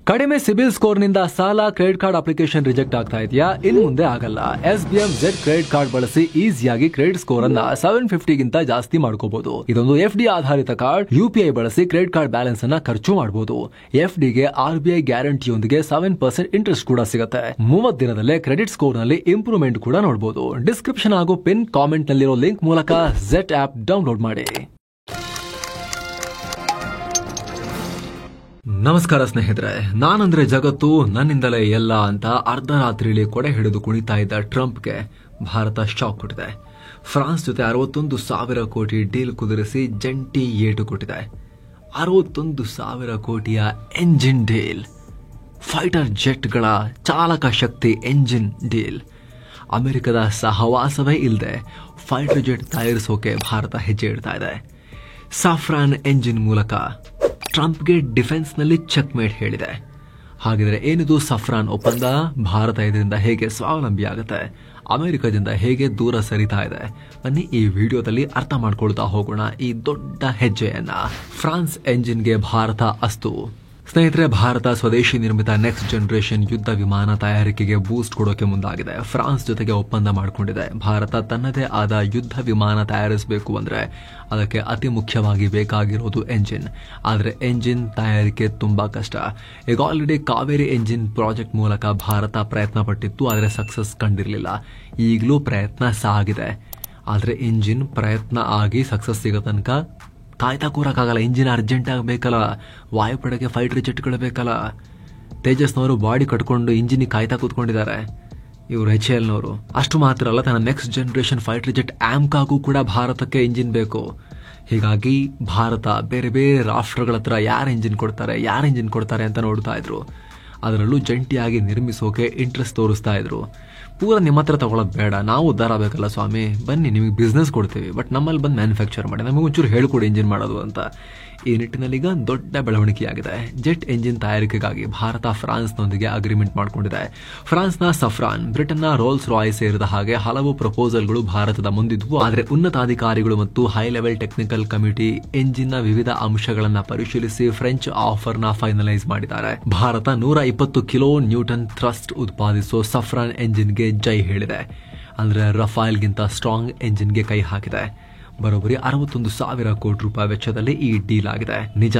ಕಡಿಮೆ ಸಿಬಿಲ್ ಸ್ಕೋರ್ ನಿಂದ ಸಾಲ ಕ್ರೆಡಿಟ್ ಕಾರ್ಡ್ ಅಪ್ಲಿಕೇಶನ್ ರಿಜೆಕ್ಟ್ ಆಗ್ತಾ ಇದೆಯಾ? ಇನ್ ಮುಂದೆ ಆಗಲ್ಲ. SBM Z ಕ್ರೆಡಿಟ್ ಕಾರ್ಡ್ ಬಳಸಿ ಈಸಿಯಾಗಿ ಕ್ರೆಡಿಟ್ ಸ್ಕೋರ್ ಅನ್ನ 750 ಗಿಂತ ಜಾಸ್ತಿ ಮಾಡ್ಕೋಬಹುದು. ಇದೊಂದು FD ಆಧಾರಿತ ಕಾರ್ಡ್. UPI ಬಳಸಿ ಕ್ರೆಡಿಟ್ ಕಾರ್ಡ್ ಬ್ಯಾಲೆನ್ಸ್ ಅನ್ನ ಖರ್ಚು ಮಾಡಬಹುದು. FD ಗೆ RBI ಗ್ಯಾರಂಟಿಯೊಂದಿಗೆ 7% ಇಂಟ್ರೆಸ್ಟ್ ಕೂಡ ಸಿಗುತ್ತೆ. 30 ದಿನದಲ್ಲೇ ಕ್ರೆಡಿಟ್ ಸ್ಕೋರ್ ನಲ್ಲಿ ಇಂಪ್ರೂವ್ಮೆಂಟ್ ಕೂಡ ನೋಡಬಹುದು. ಡಿಸ್ಕ್ರಿಪ್ಷನ್ ಹಾಗೂ ಪಿನ್ ಕಾಮೆಂಟ್ ನಲ್ಲಿರೋ ಲಿಂಕ್ ಮೂಲಕ Z ಆಪ್ ಡೌನ್ಲೋಡ್ ಮಾಡಿ. ನಮಸ್ಕಾರ ಸ್ನೇಹಿತರೆ, ನಾನಂದ್ರೆ ಜಗತ್ತು, ನನ್ನಿಂದಲೇ ಎಲ್ಲ ಅಂತ ಅರ್ಧರಾತ್ರಿಯಲ್ಲಿ ಕೊಡೆ ಹಿಡಿದು ಕುಣಿತಾ ಇದ್ದ ಟ್ರಂಪ್ಗೆ ಭಾರತ ಶಾಕ್ ಕೊಟ್ಟಿದೆ. ಫ್ರಾನ್ಸ್ ಜೊತೆ 61,000 ಕೋಟಿ ಡೀಲ್ ಕುದುರಿಸಿ ಜಂಟಿ ಏಟು ಕೊಟ್ಟಿದೆ. 61,000 ಕೋಟಿಯ ಎಂಜಿನ್ ಡೀಲ್, ಫೈಟರ್ ಜೆಟ್ಗಳ ಚಾಲಕ ಶಕ್ತಿ ಎಂಜಿನ್ ಡೀಲ್. ಅಮೆರಿಕದ ಸಹವಾಸವೇ ಇಲ್ಲದೆ ಫೈಟರ್ ಜೆಟ್ ತಯಾರಿಸೋಕೆ ಭಾರತ ಹೆಜ್ಜೆ ಇಡ್ತಾ ಇದೆ. ಸಾಫ್ರಾನ್ ಎಂಜಿನ್ ಮೂಲಕ ಟ್ರಂಪ್ಗೆ ಡಿಫೆನ್ಸ್ ನಲ್ಲಿ ಚೆಕ್ ಮೇಟ್ ಹೇಳಿದೆ. ಹಾಗಿದ್ರೆ ಏನಿದು ಸಫ್ರಾನ್ ಒಪ್ಪಂದ? ಭಾರತ ಇದರಿಂದ ಹೇಗೆ ಸ್ವಾವಲಂಬಿ ಆಗುತ್ತೆ? ಅಮೆರಿಕದಿಂದ ಹೇಗೆ ದೂರ ಸರಿತಾ ಇದೆ? ಬನ್ನಿ ಈ ವಿಡಿಯೋದಲ್ಲಿ ಅರ್ಥ ಮಾಡ್ಕೊಳ್ತಾ ಹೋಗೋಣ ಈ ದೊಡ್ಡ ಹೆಜ್ಜೆಯನ್ನ. ಫ್ರಾನ್ಸ್ ಎಂಜಿನ್ಗೆ ಭಾರತ ಅಸ್ತು. ಸ್ನೇಹಿತರೆ, ಭಾರತ ಸ್ವದೇಶಿ ನಿರ್ಮಿತ ನೆಕ್ಸ್ಟ್ ಜನರೇಷನ್ ಯುದ್ಧ ವಿಮಾನ ತಯಾರಿಕೆಗೆ ಬೂಸ್ಟ್ ಕೊಡೋಕೆ ಮುಂದಾಗಿದೆ. ಫ್ರಾನ್ಸ್ ಜೊತೆಗೆ ಒಪ್ಪಂದ ಮಾಡಿಕೊಂಡಿದೆ. ಭಾರತ ತನ್ನದೇ ಆದ ಯುದ್ಧ ವಿಮಾನ ತಯಾರಿಸಬೇಕು ಅಂದ್ರೆ ಅದಕ್ಕೆ ಅತಿ ಮುಖ್ಯವಾಗಿ ಬೇಕಾಗಿರೋದು ಎಂಜಿನ್. ಆದರೆ ಎಂಜಿನ್ ತಯಾರಿಕೆ ತುಂಬಾ ಕಷ್ಟ. ಈಗ ಆಲ್ರೆಡಿ ಕಾವೇರಿ ಎಂಜಿನ್ ಪ್ರಾಜೆಕ್ಟ್ ಮೂಲಕ ಭಾರತ ಪ್ರಯತ್ನ ಪಟ್ಟಿತ್ತು, ಆದರೆ ಸಕ್ಸಸ್ ಕಂಡಿರಲಿಲ್ಲ. ಈಗಲೂ ಪ್ರಯತ್ನ ಸಾಗಿದೆ, ಆದರೆ ಇಂಜಿನ್ ಪ್ರಯತ್ನ ಆಗಿ ಸಕ್ಸಸ್ ಸಿಗೋ ತನಕ ಕಾಯ್ತಾ ಕೂರಕ್ಕಾಗಲ್ಲ. ಇಂಜಿನ್ ಅರ್ಜೆಂಟ್ ಆಗಬೇಕಲ್ಲ, ವಾಯುಪಡೆಗೆ ಫೈಟರ್ ಜೆಟ್ಗಳು ಬೇಕಲ್ಲ. ತೇಜಸ್ನವರು ಬಾಡಿ ಕಟ್ಕೊಂಡು ಇಂಜಿನಿಗೆ ಕಾಯ್ತಾ ಕೂತ್ಕೊಂಡಿದ್ದಾರೆ. ಇವರು HALನವರು. ಅಷ್ಟು ಮಾತ್ರ ಅಲ್ಲ, ತನ್ನ ನೆಕ್ಸ್ಟ್ ಜನರೇಷನ್ ಫೈಟರ್ ಜೆಟ್ ಆಮ್ಕಾಗೂ ಕೂಡ ಭಾರತಕ್ಕೆ ಇಂಜಿನ್ ಬೇಕು. ಹೀಗಾಗಿ ಭಾರತ ಬೇರೆ ಬೇರೆ ರಾಷ್ಟ್ರಗಳ ಹತ್ರ ಯಾರು ಇಂಜಿನ್ ಕೊಡ್ತಾರೆ ಅಂತ ನೋಡ್ತಾ ಇದ್ರು. ಅದರಲ್ಲೂ ಜಂಟಿಯಾಗಿ ನಿರ್ಮಿಸೋಕೆ ಇಂಟ್ರೆಸ್ಟ್ ತೋರಿಸ್ತಾ ಇದ್ರು. ಪೂರ ನಿಮ್ಮ ಹತ್ರ ತಗೊಳ್ಳೋದು ಬೇಡ, ನಾವು ಉದ್ಧಾರ ಆಗಬೇಕಲ್ಲ ಸ್ವಾಮಿ, ಬನ್ನಿ ನಿಮಗೆ ಬಿಸ್ನೆಸ್ ಕೊಡ್ತೀವಿ, ಬಟ್ ನಮ್ಮಲ್ಲಿ ಬಂದು ಮ್ಯಾನುಫ್ಯಾಕ್ಚರ್ ಮಾಡಿ, ನಮಗೆ ಒಂಚೂರು ಹೇಳ್ಕೊಡಿ ಇಂಜಿನ್ ಮಾಡೋದು ಅಂತ. ಈ ನಿಟ್ಟಿನಲ್ಲಿ ಈಗ ದೊಡ್ಡ ಬೆಳವಣಿಗೆಯಾಗಿದೆ. ಜೆಟ್ ಎಂಜಿನ್ ತಯಾರಿಕೆಗಾಗಿ ಭಾರತ ಫ್ರಾನ್ಸ್ನೊಂದಿಗೆ ಅಗ್ರಿಮೆಂಟ್ ಮಾಡಿಕೊಂಡಿದೆ. ಫ್ರಾನ್ಸ್ನ ಸಫ್ರಾನ್, ಬ್ರಿಟನ್ನ ರೋಲ್ಸ್ ರಾಯ್ಸ್ ಸೇರಿದ ಹಾಗೆ ಹಲವು ಪ್ರಪೋಸಲ್ಗಳು ಭಾರತದ ಮುಂದಿದ್ವು. ಆದರೆ ಉನ್ನತಾಧಿಕಾರಿಗಳು ಮತ್ತು ಹೈ ಲೆವೆಲ್ ಟೆಕ್ನಿಕಲ್ ಕಮಿಟಿ ಎಂಜಿನ್ನ ವಿವಿಧ ಅಂಶಗಳನ್ನು ಪರಿಶೀಲಿಸಿ ಫ್ರೆಂಚ್ ಆಫರ್ನ ಫೈನಲೈಸ್ ಮಾಡಿದ್ದಾರೆ. ಭಾರತ 120 ಕಿಲೋ ನ್ಯೂಟನ್ ಥ್ರಸ್ಟ್ ಉತ್ಪಾದಿಸೋ ಸಫ್ರಾನ್ ಎಂಜಿನ್ಗೆ ಜೈ ಹೇಳಿದೆ. ಅಂದ್ರೆ ರಫೇಲ್ಗಿಂತ ಸ್ಟ್ರಾಂಗ್ ಎಂಜಿನ್ಗೆ ಕೈ ಹಾಕಿದೆ. ಬರೋಬ್ಬರಿ 61,000 ಕೋಟಿ ರೂಪಾಯಿ ವೆಚ್ಚದಲ್ಲಿ ಈ ಡೀಲ್ ಆಗಿದೆ. ನಿಜ,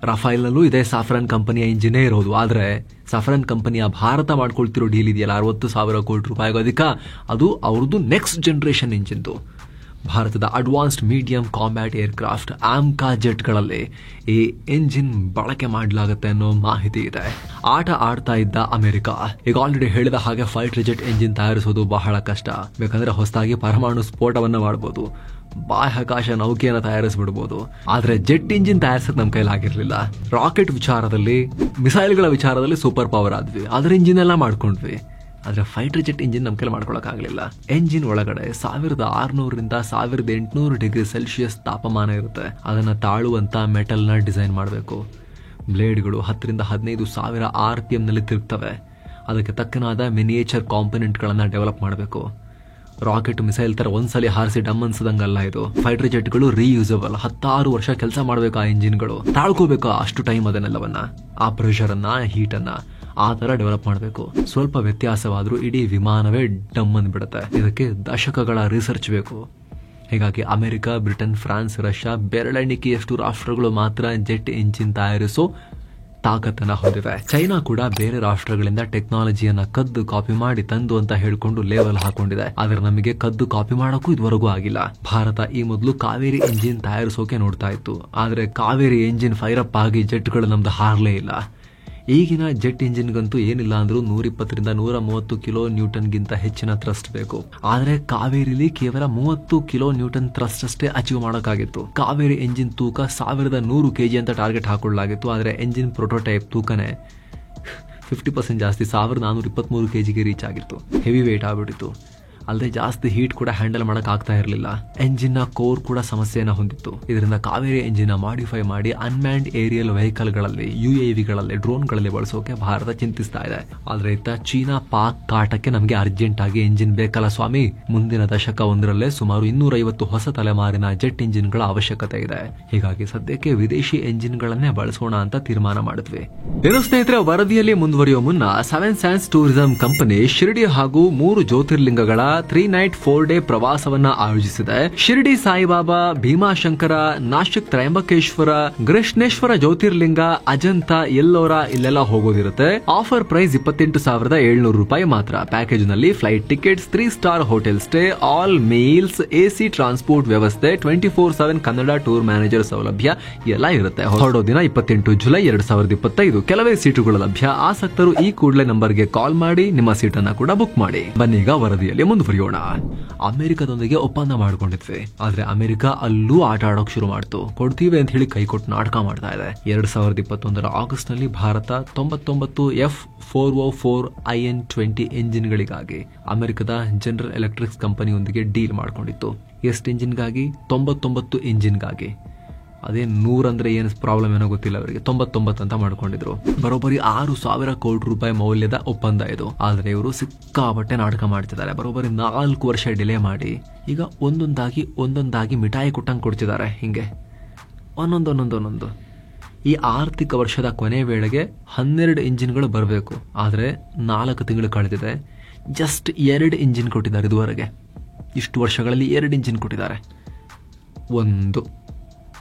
ರಫೇಲ್ನಲ್ಲೂ ಇದೇ ಸಾಫ್ರಾನ್ ಕಂಪನಿಯ ಇಂಜಿನೇ ಇರೋದು. ಆದ್ರೆ ಸಾಫ್ರಾನ್ ಕಂಪನಿಯ ಭಾರತ ಮಾಡ್ಕೊಳ್ತಿರೋ ಡೀಲ್ ಇದೆಯಲ್ಲ 60,000 ಕೋಟಿ ರೂಪಾಯಿಗೂ ಅಧಿಕ, ಅದು ಅವ್ರದ್ದು ನೆಕ್ಸ್ಟ್ ಜನರೇಷನ್ ಇಂಜಿನ್ದು. ಭಾರತದ advanced medium combat aircraft AMCA ಜೆಟ್ಗಳಲ್ಲಿ ಈ ಎಂಜಿನ್ ಬಳಕೆ ಮಾಡಲಾಗುತ್ತೆ ಅನ್ನೋ ಮಾಹಿತಿ ಇದೆ. ಆಟ ಆಡ್ತಾ ಇದ್ದ ಅಮೆರಿಕ ಈಗ ಆಲ್ರೆಡಿ ಹೇಳಿದ ಹಾಗೆ ಫೈಟರ್ ಜೆಟ್ ಎಂಜಿನ್ ತಯಾರಿಸೋದು ಬಹಳ ಕಷ್ಟ. ಬೇಕಂದ್ರೆ ಹೊಸದಾಗಿ ಪರಮಾಣು ಸ್ಫೋಟವನ್ನ ಮಾಡಬಹುದು, ಬಾಹ್ಯಾಕಾಶ ನೌಕೆಯನ್ನು ತಯಾರಿಸ್ಬಿಡ್ಬೋದು. ಆದ್ರೆ ಜೆಟ್ ಇಂಜಿನ್ ತಯಾರಿಸೋದು ನಮ್ಮ ಕೈಲಾಗಿರ್ಲಿಲ್ಲ. ರಾಕೆಟ್ ವಿಚಾರದಲ್ಲಿ, ಮಿಸೈಲ್ಗಳ ವಿಚಾರದಲ್ಲಿ ಸೂಪರ್ ಪವರ್ ಆದ್ವಿ, ಆದ್ರೆ ಇಂಜಿನ್ ಎಲ್ಲ ಮಾಡ್ಕೊಂಡ್ವಿ. ಆದ್ರೆ ಫೈಟರ್ ಜೆಟ್ ಇಂಜಿನ್ ನಮ್ಮ ಕೈಲಿ ಮಾಡ್ಕೊಳಕ್ಕಾಗಲಿಲ್ಲ. ಎಂಜಿನ್ ಒಳಗಡೆ 1600ರಿಂದ 1800 ಡಿಗ್ರಿ ಸೆಲ್ಸಿಯಸ್ ತಾಪಮಾನ ಇರುತ್ತೆ. ಅದನ್ನ ತಾಳುವಂತ ಮೆಟಲ್ ನ ಡಿಸೈನ್ ಮಾಡಬೇಕು. ಬ್ಲೇಡ್ಗಳು 10ರಿಂದ 15,000 RPM ನಲ್ಲಿ ತಿರುಗ್ತವೆ. ಅದಕ್ಕೆ ತಕ್ಕನಾದ ಮಿನಿಯೇಚರ್ ಕಾಂಪೊನೆಂಟ್ ಗಳನ್ನ ಡೆವಲಪ್ ಮಾಡಬೇಕು. ರಾಕೆಟ್ ಮಿಸೈಲ್ ತರ ಒಂದ್ಸಲಿ ಹಾರಿಸಿ ಡಮ್ ಅನ್ಸದಂಗಲ್ಲ ಇದು. ಫೈಟರ್ ಜೆಟ್ಗಳು ರೀಯೂಸಬಲ್, 16 ವರ್ಷ ಕೆಲಸ ಮಾಡಬೇಕು. ಆ ಇಂಜಿನ್ಗಳು ತಾಳ್ಕೋಬೇಕು ಅಷ್ಟು ಟೈಮ್ ಅದನ್ನೆಲ್ಲವನ್ನ, ಆ ಪ್ರೆಷರ್ ಅನ್ನ, ಹೀಟ್ ಅನ್ನ ಆ ತರ ಡೆವಲಪ್ ಮಾಡಬೇಕು. ಸ್ವಲ್ಪ ವ್ಯತ್ಯಾಸವಾದ್ರೂ ಇಡೀ ವಿಮಾನವೇ ಡಮ್ ಅಂದ್ಬಿಡುತ್ತೆ. ಇದಕ್ಕೆ ದಶಕಗಳ ರಿಸರ್ಚ್ ಬೇಕು. ಹೀಗಾಗಿ ಅಮೆರಿಕ, ಬ್ರಿಟನ್, ಫ್ರಾನ್ಸ್, ರಷ್ಯಾ ಬೆರಳೆಣಿಕೆಯಷ್ಟು ರಾಷ್ಟ್ರಗಳು ಮಾತ್ರ ಜೆಟ್ ಇಂಜಿನ್ ತಯಾರಿಸೋ ತಾಕತ್ತನ್ನ ಹೊಂದಿವೆ. ಚೈನಾ ಕೂಡ ಬೇರೆ ರಾಷ್ಟ್ರಗಳಿಂದ ಟೆಕ್ನಾಲಜಿಯನ್ನ ಕದ್ದು ಕಾಪಿ ಮಾಡಿ ತಂದು ಅಂತ ಹೇಳ್ಕೊಂಡು ಲೇಬಲ್ ಹಾಕೊಂಡಿದೆ. ಆದ್ರೆ ನಮಗೆ ಕದ್ದು ಕಾಪಿ ಮಾಡೋಕ್ಕೂ ಇದುವರೆಗೂ ಆಗಿಲ್ಲ. ಭಾರತ ಈ ಮೊದಲು ಕಾವೇರಿ ಇಂಜಿನ್ ತಯಾರಿಸೋಕೆ ನೋಡ್ತಾ ಇತ್ತು. ಆದ್ರೆ ಕಾವೇರಿ ಇಂಜಿನ್ ಫೈರ್ ಅಪ್ ಆಗಿ ಜೆಟ್ಗಳು ನಮ್ದು ಹಾರ್ಲೇ ಇಲ್ಲ. ಈಗಿನ ಜೆಟ್ ಇಂಜಿನ್ಗಂತೂ ಏನಿಲ್ಲ ಅಂದ್ರೂ 120ರಿಂದ 130 ಕಿಲೋ ನ್ಯೂಟನ್ಗಿಂತ ಹೆಚ್ಚಿನ ಥ್ರಸ್ಟ್ ಬೇಕು. ಆದ್ರೆ ಕಾವೇರಿಲಿ ಕೇವಲ 30 ಕಿಲೋ ನ್ಯೂಟನ್ ಥ್ರಸ್ಟ್ ಅಷ್ಟೇ ಅಚೀವ್ ಮಾಡೋಕ್ಕಾಗಿತ್ತು. ಕಾವೇರಿ ಎಂಜಿನ್ ತೂಕ 1100 kg ಅಂತ ಟಾರ್ಗೆಟ್ ಹಾಕೊಳ್ಳಲಾಗಿತ್ತು. ಆದ್ರೆ ಎಂಜಿನ್ ಪ್ರೊಟೋಟೈಪ್ ತೂಕನೇ 50% ಜಾಸ್ತಿ, 1423 kgಗೆ ರೀಚ್ ಆಗಿತ್ತು. ಹೆವಿ ವೇಟ್ ಆಗ್ಬಿಟ್ಟಿತ್ತು. ಅಲ್ಲದೆ ಜಾಸ್ತಿ ಹೀಟ್ ಕೂಡ ಹ್ಯಾಂಡಲ್ ಮಾಡಕ್ ಆಗ್ತಾ ಇರಲಿಲ್ಲ. ಎಂಜಿನ್ ನ ಕೋರ್ ಕೂಡ ಸಮಸ್ಯೆಯನ್ನ ಹೊಂದಿತ್ತು. ಇದರಿಂದ ಕಾವೇರಿ ಎಂಜಿನ್ ನ ಮಾಡಿಫೈ ಮಾಡಿ ಅನ್ಮ್ಯಾನ್ಡ್ ಏರಿಯಲ್ ವೆಹಿಕಲ್ ಗಳಲ್ಲಿ, UAV ಗಳಲ್ಲಿ, ಡ್ರೋನ್ ಗಳಲ್ಲಿ ಬಳಸೋಕೆ ಭಾರತ ಚಿಂತಿಸ್ತಾ ಇದೆ. ಆದ್ರೆ ಇತ್ತ ಚೀನಾ ಪಾಕ್ ಕಾಟಕ್ಕೆ ನಮಗೆ ಅರ್ಜೆಂಟ್ ಆಗಿ ಎಂಜಿನ್ ಬೇಕಲ್ಲ ಸ್ವಾಮಿ. ಮುಂದಿನ ದಶಕ ಒಂದರಲ್ಲೇ ಸುಮಾರು 250 ಹೊಸ ತಲೆಮಾರಿನ ಜೆಟ್ ಎಂಜಿನ್ ಗಳ ಅವಶ್ಯಕತೆ ಇದೆ. ಹೀಗಾಗಿ ಸದ್ಯಕ್ಕೆ ವಿದೇಶಿ ಎಂಜಿನ್ ಗಳನ್ನೇ ಬಳಸೋಣ ಅಂತ ತೀರ್ಮಾನ ಮಾಡಿದ್ವಿ. ಏನು ಸ್ನೇಹಿತರೆ, ವರದಿಯಲ್ಲಿ ಮುಂದುವರಿಯುವ ಮುನ್ನ 7 ಸೈನ್ಸ್ ಟೂರಿಸಂ ಕಂಪನಿ ಶಿರಡಿ ಹಾಗೂ 3 ಜ್ಯೋತಿರ್ಲಿಂಗಗಳ 3 ನೈಟ್ 4 ಡೇ ಪ್ರವಾಸವನ್ನ ಆಯೋಜಿಸಿದೆ. ಶಿರಡಿ ಸಾಯಿಬಾಬಾ, ಭೀಮಾಶಂಕರ, ನಾಶಿಕ್ ತ್ರಯಂಬಕೇಶ್ವರ, ಕೃಷ್ಣೇಶ್ವರ ಜ್ಯೋತಿರ್ಲಿಂಗ, ಅಜಂತ, ಎಲ್ಲೋರ ಇಲ್ಲೆಲ್ಲ ಹೋಗೋದಿರುತ್ತೆ. ಆಫರ್ ಪ್ರೈಸ್ 28,700 ರೂಪಾಯಿ ಮಾತ್ರ. ಪ್ಯಾಕೇಜ್ ನಲ್ಲಿ flight tickets, 3 star hotel stay, all meals, AC transport ವ್ಯವಸ್ಥೆ, 24/7 ಕನ್ನಡ ಟೂರ್ ಮ್ಯಾನೇಜರ್ ಸೌಲಭ್ಯ ಎಲ್ಲ ಇರುತ್ತೆ. ಹೊರಡೋ ದಿನ 28 ಜುಲೈ 2025. ಕೆಲವೇ ಸೀಟುಗಳು ಲಭ್ಯ. ಆಸಕ್ತರು ಈ ಕೂಡಲೇ ನಂಬರ್ಗೆ ಕಾಲ್ ಮಾಡಿ ನಿಮ್ಮ ಸೀಟನ್ನ ಕೂಡ ಬುಕ್ ಮಾಡಿ. ಬನ್ನೀಗ ವರದಿಯಲ್ಲಿ ಮುಂದುವರಿಯೋಣ. ಅಮೆರಿಕದೊಂದಿಗೆ ಒಪ್ಪಂದ ಮಾಡ್ಕೊಂಡಿದ್ವಿ. ಆದ್ರೆ ಅಮೆರಿಕ ಅಲ್ಲೂ ಆಟ ಆಡೋಕ್ ಶುರು ಮಾಡ್ತು. ಕೊಡ್ತೀವಿ ಅಂತ ಹೇಳಿ ಕೈ ಕೊಟ್ಟು ನಾಟಕ ಮಾಡ್ತಾ ಇದೆ. 2021 ಆಗಸ್ಟ್ ನಲ್ಲಿ ಭಾರತ 99 F404 IN-20 ಎಂಜಿನ್ಗಳಿಗಾಗಿ ಅಮೆರಿಕದ ಜನರಲ್ ಎಲೆಕ್ಟ್ರಿಕ್ಸ್ ಕಂಪನಿಯೊಂದಿಗೆ ಡೀಲ್ ಮಾಡ್ಕೊಂಡಿತ್ತು. ಎಷ್ಟು ಇಂಜಿನ್ಗಾಗಿ? 99 ಇಂಜಿನ್ಗಾಗಿ. ಅದೇ 100 ಅಂದ್ರೆ ಏನು ಪ್ರಾಬ್ಲಮ್ ಏನೋ ಗೊತ್ತಿಲ್ಲ ಅವರಿಗೆ. 99 ಅಂತ ಮಾಡ್ಕೊಂಡಿದ್ರು. ಬರೋಬ್ಬರಿ 6,000 ಕೋಟಿ ರೂಪಾಯಿ ಮೌಲ್ಯದ ಒಪ್ಪಂದ ಇದು. ಆದ್ರೆ ಇವರು ಸಿಕ್ಕಾಪಟ್ಟೆ ನಾಟಕ ಮಾಡ್ತಿದ್ದಾರೆ. ಬರೋಬ್ಬರಿ 4 ವರ್ಷ ಡಿಲೇ ಮಾಡಿ ಈಗ ಒಂದೊಂದಾಗಿ ಮಿಠಾಯಿ ಕೊಟ್ಟಂಗೆ ಕೊಡ್ತಿದ್ದಾರೆ. ಹಿಂಗೆ ಒಂದೊಂದು ಈ ಆರ್ಥಿಕ ವರ್ಷದ ಕೊನೆ ವೇಳೆಗೆ 12 ಇಂಜಿನ್ಗಳು ಬರಬೇಕು. ಆದ್ರೆ 4 ತಿಂಗಳು ಕಳೆದಿದೆ. ಜಸ್ಟ್ 2 ಇಂಜಿನ್ ಕೊಟ್ಟಿದ್ದಾರೆ ಇದುವರೆಗೆ. ಇಷ್ಟು ವರ್ಷಗಳಲ್ಲಿ 2 ಇಂಜಿನ್ ಕೊಟ್ಟಿದ್ದಾರೆ. ಒಂದು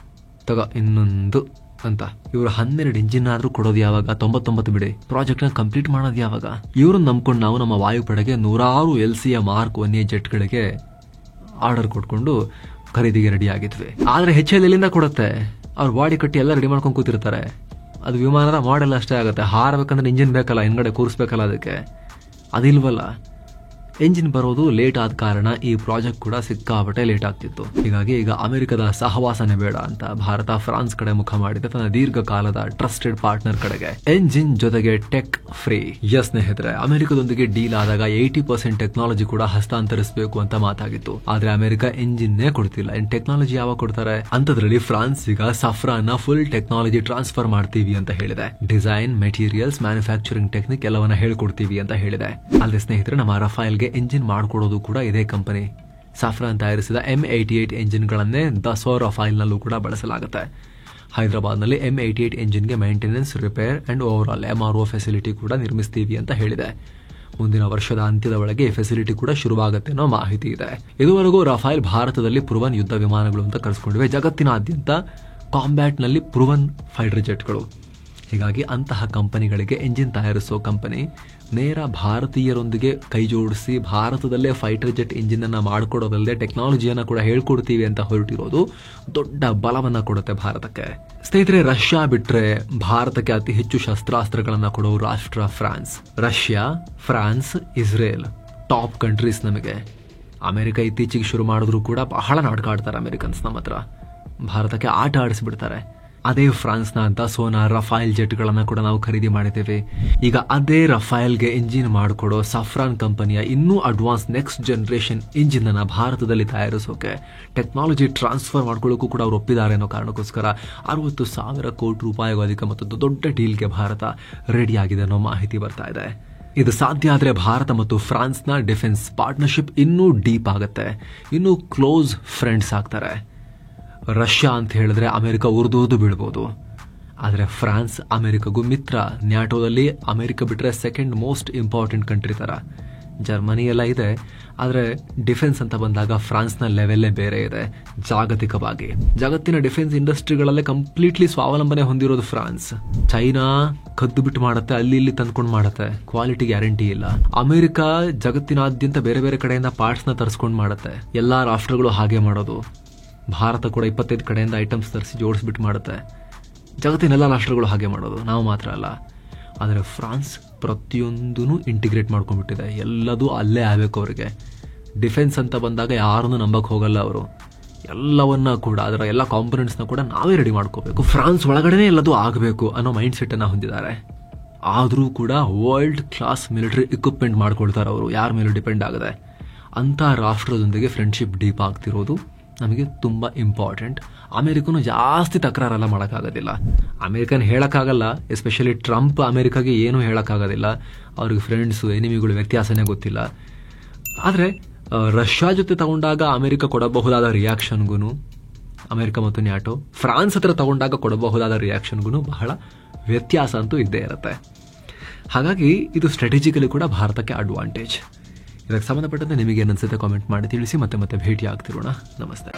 ಇನ್ನೊಂದು ಅಂತ. ಇವರು 12 ಇಂಜಿನ್ ಆದ್ರೂ ಕೊಡೋದು ಯಾವಾಗ? 99 ಬಿಡಿ. ಪ್ರಾಜೆಕ್ಟ್ ನ ಕಂಪ್ಲೀಟ್ ಮಾಡೋದು ಯಾವಾಗ? ಇವ್ರನ್ನ ನಂಬ್ಕೊಂಡು ನಾವು ನಮ್ಮ ವಾಯುಪಡೆಗೆ 100 LCA ಮಾರ್ಕ್ 1A ಜೆಟ್ಗಳಿಗೆ ಆರ್ಡರ್ ಕೊಟ್ಕೊಂಡು ಖರೀದಿಗೆ ರೆಡಿ ಆಗಿದ್ವಿ. ಆದ್ರೆ HAL ಎಲ್ಲಿಂದ ಕೊಡುತ್ತೆ? ಅವ್ರು ಬಾಡಿ ಕಟ್ಟಿ ಎಲ್ಲ ರೆಡಿ ಮಾಡ್ಕೊಂಡು ಕೂತಿರ್ತಾರೆ. ಅದು ವಿಮಾನದ ಮಾಡೆಲ್ ಅಷ್ಟೇ ಆಗುತ್ತೆ. ಹಾರಬೇಕಂದ್ರೆ ಇಂಜಿನ್ ಬೇಕಲ್ಲ, ಹಿಂದ್ಗಡೆ ಕೂರಿಸ್ಬೇಕಲ್ಲ, ಅದಕ್ಕೆ ಅದಿಲ್ವಲ್ಲ. ಎಂಜಿನ್ ಬರೋದು ಲೇಟ್ ಆದ ಕಾರಣ ಈ ಪ್ರಾಜೆಕ್ಟ್ ಕೂಡ ಸಿಕ್ಕಾಪಟ್ಟೆ ಲೇಟ್ ಆಗ್ತಿತ್ತು. ಹೀಗಾಗಿ ಈಗ ಅಮೆರಿಕದ ಸಹವಾಸನೆ ಬೇಡ ಅಂತ ಭಾರತ ಫ್ರಾನ್ಸ್ ಕಡೆ ಮುಖ ಮಾಡಿದೆ, ತನ್ನ ದೀರ್ಘಕಾಲದ ಟ್ರಸ್ಟೆಡ್ ಪಾರ್ಟ್ನರ್ ಕಡೆಗೆ. ಎಂಜಿನ್ ಜೊತೆಗೆ ಟೆಕ್ ಫ್ರೀ. ಸ್ನೇಹಿತರೆ, ಅಮೆರಿಕದೊಂದಿಗೆ ಡೀಲ್ ಆದಾಗ 80% ಟೆಕ್ನಾಲಜಿ ಕೂಡ ಹಸ್ತಾಂತರಿಸಬೇಕು ಅಂತ ಮಾತಾಗಿತ್ತು. ಆದ್ರೆ ಅಮೆರಿಕ ಎಂಜಿನ್ನೇ ಕೊಡ್ತಿಲ್ಲ. ಟೆಕ್ನಾಲಜಿ ಯಾವಾಗ ಕೊಡ್ತಾರೆ? ಅಂತದ್ರಲ್ಲಿ ಫ್ರಾನ್ಸ್ ಈಗ ಸಫ್ರಾನ್ ನ ಫುಲ್ ಟೆಕ್ನಾಲಜಿ ಟ್ರಾನ್ಸ್ಫರ್ ಮಾಡ್ತೀವಿ ಅಂತ ಹೇಳಿದೆ. ಡಿಸೈನ್, ಮೆಟೀರಿಯಲ್ಸ್, ಮ್ಯಾನುಫ್ಯಾಕ್ಚರಿಂಗ್ ಟೆಕ್ನಿಕ್ ಎಲ್ಲವನ್ನ ಹೇಳ್ಕೊಡ್ತೀವಿ ಅಂತ ಹೇಳಿದೆ. ಅಲ್ಲದೆ ಸ್ನೇಹಿತರೆ, ನಮ್ಮ ರಫೇಲ್ಗೆ ಎಂಜಿನ್ ಮಾಡಿಕೊಡೋದು ಕೂಡ ಇದೇ ಕಂಪನಿ. ಸಾಫ್ರಾನ್ ತಯಾರಿಸಿದ M88 ಎಂಜಿನ್ಗಳನ್ನೇ ದಸೋರ್ ರಫೇಲ್ ನಲ್ಲೂ ಕೂಡ ಬಳಸಲಾಗುತ್ತೆ. ಹೈದರಾಬಾದ್ ನಲ್ಲಿ M88 ಎಂಜಿನ್ಗೆ maintenance, repair and overhaul MRO facility ಕೂಡ ನಿರ್ಮಿಸ್ತೀವಿ ಅಂತ ಹೇಳಿದೆ. ಮುಂದಿನ ವರ್ಷದ ಅಂತ್ಯದ ಒಳಗೆ ಈ ಫೆಸಿಲಿಟಿ ಕೂಡ ಶುರುವಾಗುತ್ತೆ ಅನ್ನೋ ಮಾಹಿತಿ ಇದೆ. ಇದುವರೆಗೂ ರಫೇಲ್ ಭಾರತದಲ್ಲಿ ಪ್ರೂವನ್ ಯುದ್ಧ ವಿಮಾನಗಳು ಅಂತ ಕರೆಸ್ಕೊಂಡಿವೆ. ಜಗತ್ತಿನಾದ್ಯಂತ ಕಾಂಬ್ಯಾಟ್ ನಲ್ಲಿ ಪ್ರೂವನ್ ಫೈಟರ್ ಜೆಟ್ಗಳು. ಹೀಗಾಗಿ ಅಂತಹ ಕಂಪನಿಗಳಿಗೆ ಎಂಜಿನ್ ತಯಾರಿಸೋ ಕಂಪನಿ ನೇರ ಭಾರತೀಯರೊಂದಿಗೆ ಕೈ ಜೋಡಿಸಿ ಭಾರತದಲ್ಲೇ ಫೈಟರ್ ಜೆಟ್ ಇಂಜಿನ್ ಅನ್ನ ಮಾಡಿಕೊಡೋದಲ್ಲದೆ ಟೆಕ್ನಾಲಜಿಯನ್ನ ಕೂಡ ಹೇಳ್ಕೊಡ್ತೀವಿ ಅಂತ ಹೊರಟಿರೋದು ದೊಡ್ಡ ಬಲವನ್ನ ಕೊಡುತ್ತೆ ಭಾರತಕ್ಕೆ. ಸ್ನೇಹಿತರೆ, ರಷ್ಯಾ ಬಿಟ್ರೆ ಭಾರತಕ್ಕೆ ಅತಿ ಹೆಚ್ಚು ಶಸ್ತ್ರಾಸ್ತ್ರಗಳನ್ನ ಕೊಡೋ ರಾಷ್ಟ್ರ France. Russia, France, Israel top countries ನಮಗೆ. ಅಮೆರಿಕ ಇತ್ತೀಚೆಗೆ ಶುರು ಮಾಡಿದ್ರು ಕೂಡ ಬಹಳ ನಾಟಕ ಆಡ್ತಾರೆ ಅಮೆರಿಕನ್ಸ್ ನಮ್ಮ ಹತ್ರ. ಭಾರತಕ್ಕೆ ಆಟ ಆಡಿಸ್ಬಿಡ್ತಾರೆ. ಅದೇ ಫ್ರಾನ್ಸ್ನ ದಸೋನ ರಫೇಲ್ ಜೆಟ್ಗಳನ್ನ ಕೂಡ ನಾವು ಖರೀದಿ ಮಾಡಿದ್ದೇವೆ. ಈಗ ಅದೇ ರಫೇಲ್ಗೆ ಇಂಜಿನ್ ಮಾಡಿಕೊಡೋ ಸಫ್ರಾನ್ ಕಂಪನಿಯ ಇನ್ನೂ ಅಡ್ವಾನ್ಸ್ ನೆಕ್ಸ್ಟ್ ಜನರೇಷನ್ ಇಂಜಿನ್ ಅನ್ನ ಭಾರತದಲ್ಲಿ ತಯಾರಿಸೋಕೆ ಟೆಕ್ನಾಲಜಿ ಟ್ರಾನ್ಸ್ಫರ್ ಮಾಡ್ಕೊಳ್ಳೋಕ್ಕೂ ಕೂಡ ಅವರು ಒಪ್ಪಿದ್ದಾರೆ ಅನ್ನೋ ಕಾರಣಕ್ಕೋಸ್ಕರ 60,000 ಕೋಟಿ ರೂಪಾಯಿಗೂ ಅಧಿಕ ಮತ್ತೊಂದು ದೊಡ್ಡ ಡೀಲ್ಗೆ ಭಾರತ ರೆಡಿ ಆಗಿದೆ ಅನ್ನೋ ಮಾಹಿತಿ ಬರ್ತಾ ಇದೆ. ಇದು ಸಾಧ್ಯ ಆದರೆ ಭಾರತ ಮತ್ತು ಫ್ರಾನ್ಸ್ನ ಡಿಫೆನ್ಸ್ ಪಾರ್ಟ್ನರ್ಶಿಪ್ ಇನ್ನೂ ಡೀಪ್ ಆಗುತ್ತೆ, ಇನ್ನೂ ಕ್ಲೋಸ್ ಫ್ರೆಂಡ್ಸ್ ಆಗ್ತಾರೆ. ರಷ್ಯಾ ಅಂತ ಹೇಳಿದ್ರೆ ಅಮೆರಿಕ ಉರಿದು ಬೀಳ್ಬೋದು. ಆದರೆ ಫ್ರಾನ್ಸ್ ಅಮೆರಿಕಗೂ ಮಿತ್ರ. ನ್ಯಾಟೋದಲ್ಲಿ ಅಮೆರಿಕ ಬಿಟ್ಟರೆ ಸೆಕೆಂಡ್ ಮೋಸ್ಟ್ ಇಂಪಾರ್ಟೆಂಟ್ ಕಂಟ್ರಿ ತರ. ಜರ್ಮನಿ ಎಲ್ಲ ಇದೆ, ಆದರೆ ಡಿಫೆನ್ಸ್ ಅಂತ ಬಂದಾಗ ಫ್ರಾನ್ಸ್ನ ಲೆವೆಲ್ಲೇ ಬೇರೆ ಇದೆ. ಜಾಗತಿಕವಾಗಿ ಜಗತ್ತಿನ ಡಿಫೆನ್ಸ್ ಇಂಡಸ್ಟ್ರಿಗಳಲ್ಲೇ ಕಂಪ್ಲೀಟ್ಲಿ ಸ್ವಾವಲಂಬನೆ ಹೊಂದಿರೋದು ಫ್ರಾನ್ಸ್. ಚೈನಾ ಕದ್ದು ಬಿಟ್ಟು ಮಾಡುತ್ತೆ, ಅಲ್ಲಿ ಇಲ್ಲಿ ತಂದ್ಕೊಂಡು ಮಾಡುತ್ತೆ, ಕ್ವಾಲಿಟಿ ಗ್ಯಾರಂಟಿ ಇಲ್ಲ. ಅಮೆರಿಕ ಜಗತ್ತಿನಾದ್ಯಂತ ಬೇರೆ ಬೇರೆ ಕಡೆಯಿಂದ ಪಾರ್ಟ್ಸ್ ನ ತರಿಸ್ಕೊಂಡು ಮಾಡುತ್ತೆ. ಎಲ್ಲಾ ರಾಷ್ಟ್ರಗಳು ಹಾಗೆ ಮಾಡೋದು. ಭಾರತ ಕೂಡ 25 ಕಡೆಯಿಂದ ಐಟಮ್ಸ್ ತರಿಸಿ ಜೋಡಿಸ್ಬಿಟ್ಟು ಮಾಡುತ್ತೆ. ಜಗತ್ತಿನೆಲ್ಲ ರಾಷ್ಟ್ರಗಳು ಹಾಗೆ ಮಾಡೋದು, ನಾವು ಮಾತ್ರ ಅಲ್ಲ. ಆದರೆ ಫ್ರಾನ್ಸ್ ಪ್ರತಿಯೊಂದೂ ಇಂಟಿಗ್ರೇಟ್ ಮಾಡ್ಕೊಂಡ್ಬಿಟ್ಟಿದೆ. ಎಲ್ಲದೂ ಅಲ್ಲೇ ಆಗಬೇಕು ಅವರಿಗೆ. ಡಿಫೆನ್ಸ್ ಅಂತ ಬಂದಾಗ ಯಾರನ್ನೂ ನಂಬಕ್ಕೆ ಹೋಗಲ್ಲ ಅವರು. ಎಲ್ಲವನ್ನ ಕೂಡ ಅದರ ಎಲ್ಲ ಕಾಂಪೊನೆಂಟ್ಸ್ನ ಕೂಡ ನಾವೇ ರೆಡಿ ಮಾಡ್ಕೋಬೇಕು. ಫ್ರಾನ್ಸ್ ಒಳಗಡೆನೇ ಎಲ್ಲದೂ ಆಗಬೇಕು ಅನ್ನೋ ಮೈಂಡ್ ಸೆಟ್ ಅನ್ನ ಹೊಂದಿದ್ದಾರೆ. ಆದರೂ ಕೂಡ ವರ್ಲ್ಡ್ ಕ್ಲಾಸ್ ಮಿಲಿಟರಿ ಇಕ್ವಿಪ್ಮೆಂಟ್ ಮಾಡ್ಕೊಳ್ತಾರೆ ಅವರು, ಯಾರ ಮೇಲೂ ಡಿಪೆಂಡ್ ಆಗದೆ. ಅಂಥ ರಾಷ್ಟ್ರದೊಂದಿಗೆ ಫ್ರೆಂಡ್ಶಿಪ್ ಡೀಪ್ ಆಗ್ತಿರೋದು ನಮಗೆ ತುಂಬ ಇಂಪಾರ್ಟೆಂಟ್. ಅಮೇರಿಕನು ಜಾಸ್ತಿ ತಕರಾರೆಲ್ಲ ಮಾಡೋಕ್ಕಾಗೋದಿಲ್ಲ. ಅಮೇರಿಕನ್ ಹೇಳೋಕ್ಕಾಗಲ್ಲ, ಎಸ್ಪೆಷಲಿ ಟ್ರಂಪ್ ಅಮೇರಿಕಾಗೆ ಏನೂ ಹೇಳೋಕ್ಕಾಗೋದಿಲ್ಲ. ಅವ್ರಿಗೆ ಫ್ರೆಂಡ್ಸು ಎನಿಮಿಗಳು ವ್ಯತ್ಯಾಸನೇ ಗೊತ್ತಿಲ್ಲ. ಆದರೆ ರಷ್ಯಾ ಜೊತೆ ತಗೊಂಡಾಗ ಅಮೇರಿಕ ಕೊಡಬಹುದಾದ ರಿಯಾಕ್ಷನ್ಗೂ, ಅಮೇರಿಕ ಮತ್ತು ನ್ಯಾಟೋ ಫ್ರಾನ್ಸ್ ಹತ್ರ ತಗೊಂಡಾಗ ಕೊಡಬಹುದಾದ ರಿಯಾಕ್ಷನ್ಗೂ ಬಹಳ ವ್ಯತ್ಯಾಸ ಅಂತೂ ಇದ್ದೇ ಇರುತ್ತೆ. ಹಾಗಾಗಿ ಇದು ಸ್ಟ್ರಾಟಜಿಕಲಿ ಕೂಡ ಭಾರತಕ್ಕೆ ಅಡ್ವಾಂಟೇಜ್. ಇದಕ್ಕೆ ಸಂಬಂಧಪಟ್ಟಂತೆ ನಿಮಗೆ ಏನನ್ಸುತ್ತೆ ಕಾಮೆಂಟ್ ಮಾಡಿ ತಿಳಿಸಿ. ಮತ್ತೆ ಭೇಟಿ ಆಗ್ತಿರೋಣ. ನಮಸ್ತೆ.